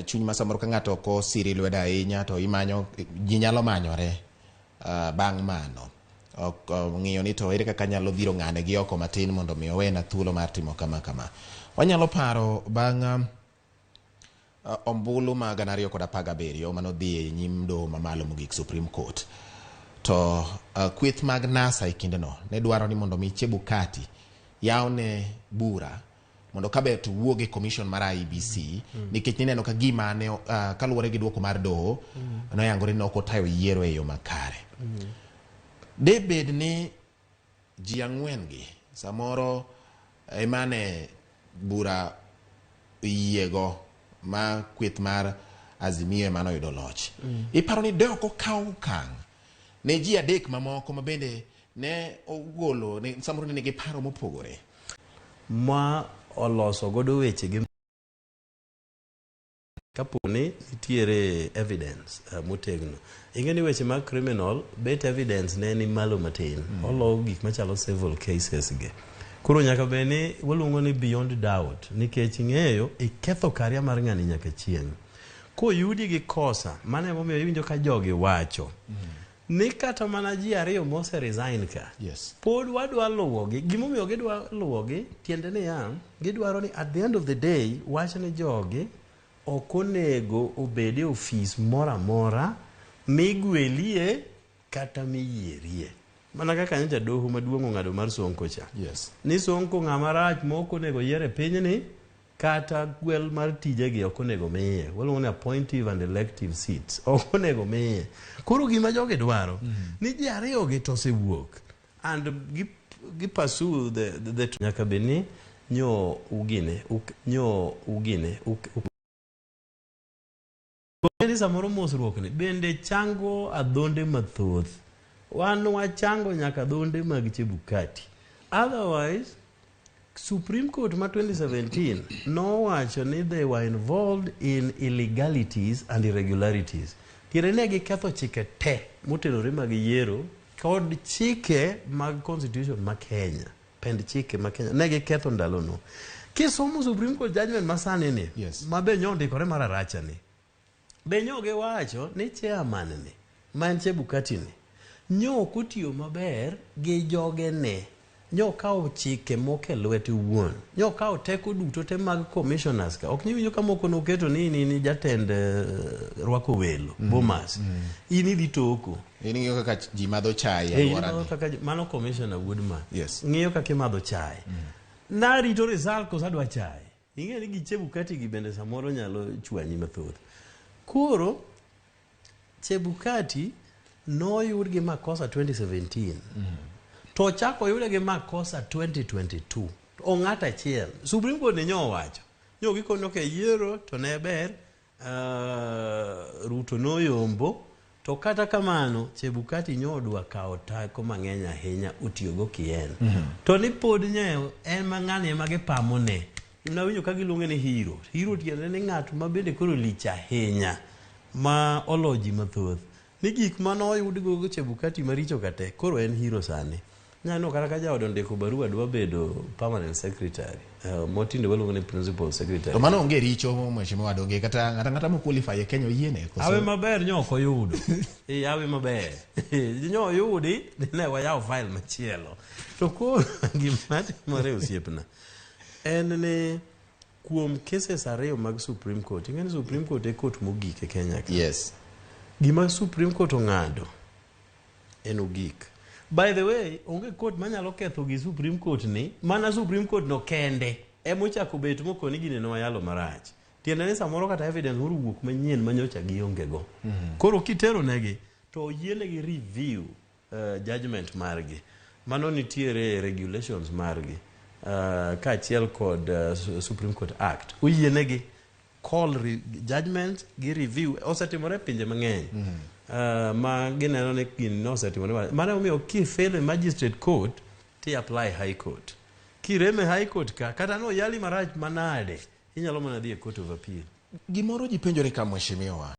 chuny ma samoro ka ng'ato ko siri lwedo ahinya to imanyo ji nyalo manyore bang' mano ok ng'iyo ni to ere kaka nyalo dhiro ng'ane gi oko matin mondo mi owena thuolo mar timo kama kama. Wanyalo paro bang' ombulu ma 2017 manodhi e nyim doho mamalo mogik Supreme Court to kweth mag NASA e kindeno ne dwaro ni mondo mi Chebukati yawne bura mondo kabe to wuoge commission mar IEBC nikech nineno ka gima ne kaluwore gi duoko mar doho no yangore no ko tayo yiero e yo makare. De bed ni ji ang'wen gi samoro emane bura yiego ma kweth mar Azimio mano yudo loch. Iparo ni de ok kaw kang ne ji adek mamoko ma bende ne ogolo ne samoro ne giparo mopogore ma oloso godo weche gi kaponi nitiere evidence motegno. Ingeni weche mag criminal bet evidence ne ni malo matin olo gik machalo civil cases ge. Koro nyaka bene waluongo ni beyond doubt nikech ng'eyo iketho karia mar ng'ani nyaka chieng'. Ko yudi gi kosa mane momiyo iwinjo ka jogi wacho ni kata mana ji ariyo mose resign ka. Yes. Pod wadwa luwogi gimomiyo gidwa luwogi tiende ni gidwaro ni at the end of the day wach ni jogi okonego obede ofis mora mora migwelie kata miyierie. Mana kaka nyocha doho maduong' ong'ado mar Sonko cha. Yes. Ni Sonko ng'ama rach mokonego yiere piny ni kata gwel mar tijegi okonego miye. Waluongo ni appointive and elective seats. Okonego miye. Koro gima jogi dwaro ni ji ariyogi to osewuok and gi pursue the nyaka beni nyo ugine bende samoro mosruok ni bende chango adhonde mathoth. Wan wachango nyaka adhonde mag Chebukati. Otherwise Supreme Court ma 2017 nowacho ni they were involved in illegalities and irregularities. Tiere ne giketho chike te motenore mag yiero kod chike mag constitution ma Kenya. Pend chike ma Kenya ne giketho ndalono. Kisomo Supreme Court judgment masani ni ma be nyo ndikore mararacha ni. Be nyo ge wacho ni chairman ni man Chebukati ni nyo kutiyo maber gi joge ne. Nyo kao chike moke lwete wuon. Nyo kao teko duto te mag commissioners ka. Ok nyiwinjo ka moko noketo ni jatend rwako welo Bomas. Ini dhi toko. Ini ng'iyo kaka ji madho chai alworani. Kaka mano commissioner Woodman. Yes. Ng'iyo kaka imadho chai. Na rito result kosa dwa chai. Ing'e ni gi Chebukati gi bende samoro nyalo chwanyi mathoth. Koro Chebukati noyud gi makosa 2017. To chako yude gi makosa 2022. Ong'ata achiel. Supreme Court ne nyo wacho. Nyo gikono ke yiero to ne ber Ruto noyombo to kata kamano Chebukati nyodwa kao tako mang'eny ahinya utiyogo kien. To ni pod nyew en mang'ani ema gipamone. Unawinjo ka giluonge ni hero. Hero tiende ni ng'at ma bende koro lich ahinya ma oloji mathoth. Ni gik manoyud go Chebukati maricho kate koro en hero sani. Nyano kata ka jaodo ndiko barua dwa bedo permanent secretary. Motinde waluongo ni principal secretary. To mano onge richo mheshimiwa donge kata ngata mo qualify e Kenya yiene koso. Awe maber nyoko yudo. Awe maber. Nyo yudi ne wayaw file machielo. To ko gima timore osiepna. En ne kuom cases ariyo mag Supreme Court. Ing'eni Supreme Court e court mogik e Kenya ka. Yes. Gima Supreme Court ong'ado en ogik. By the way, onge court manyalo ketho gi Supreme Court ni, mana Supreme Court no kende. Mochako bet mokoni gine no yalo marach. Tiende ni samoro kata evidence moro wuok manyien manyocha gionge go. Koro kitero negi to yienegi review judgment margi. Mano nitiere regulations margi. Kaachiel kod Supreme Court Act. Uyienegi call judgment gi review osetimore pinje mang'eny. Ma gineno ni gin osetimore. Mane omiyo ki fail e magistrate court ti apply high court. Kireme high court ka kata no yali marach manade inyalo mana dhi e court of appeal. Gimoro ji penjore ka mheshimiwa